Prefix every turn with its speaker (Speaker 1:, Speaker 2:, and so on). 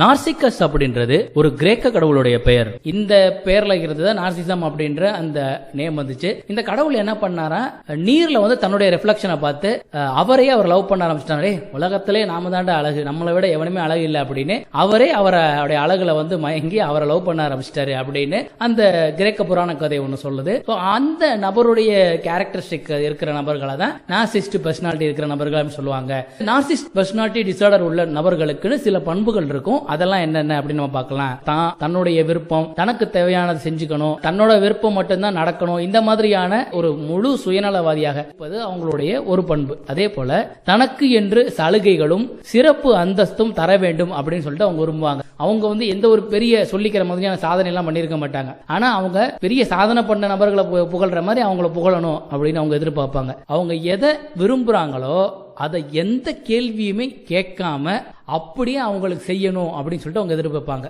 Speaker 1: நார்சிகஸ் அப்படின்றது ஒரு கிரேக்க கடவுளுடைய பெயர். இந்த பெயர்ல இருக்கிறது நார்சிசம் அப்படின்ற அந்த நேம் வந்துச்சு. இந்த கடவுள் என்ன பண்ணாரா, நீர்ல தன்னுடைய ரிஃப்ளெக்ஷனை பார்த்து அவரையே அவர் லவ் பண்ண ஆரம்பிச்சிட்டாரே, உலகத்திலே நாம தாண்டா அழகு, நம்மளை விட எவனுமே அழகு இல்லை அப்படின்னு அவரே அவருடைய அழகுல மயங்கி அவரை லவ் பண்ண ஆரம்பிச்சிட்டாரு அப்படின்னு அந்த கிரேக்க புராண கதை ஒன்று சொல்லுது. அந்த நபருடைய கேரக்டரிஸ்டிக் இருக்கிற நபர்களை தான் நார்சிஸ்ட் பர்சனாலிட்டி இருக்கிற நபர்கள் சொல்லுவாங்க. நார்சிஸ்ட் பர்சனாலிட்டி டிசார்டர் உள்ள நபர்களுக்கு சில பண்புகள் இருக்கும். அதெல்லாம் என்னென்ன அப்படின்னு நம்ம பார்க்கலாம். தன்னுடைய விருப்பம், தனக்கு தேவையானது செஞ்சுக்கணும், தன்னோட விருப்பம் மட்டும்தான் நடக்கணும், இந்த மாதிரியான ஒரு முழு சுயநலவாதியாக இருப்பது அவங்களுடைய ஒரு பண்பு. அதே போல தனக்கு என்று சலுகைகளும் சிறப்பு அந்தஸ்தும் தர வேண்டும் அப்படின்னு சொல்லிட்டு அவங்க விரும்புவாங்க. அவங்க எந்த ஒரு பெரிய சொல்லிக்கிற மாதிரியான சாதனை எல்லாம் பண்ணிருக்க மாட்டாங்க. ஆனா அவங்க பெரிய சாதனை பண்ண நபர்களை புகழ்ற மாதிரி அவங்கள புகழணும் அப்படின்னு அவங்க எதிர்பார்ப்பாங்க. அவங்க எதை விரும்புறாங்களோ அதை எந்த கேள்வியுமே கேட்காம அப்படியே அவங்களுக்கு செய்யணும் அப்படின்னு சொல்லிட்டு அவங்க எதிர்பார்ப்பாங்க.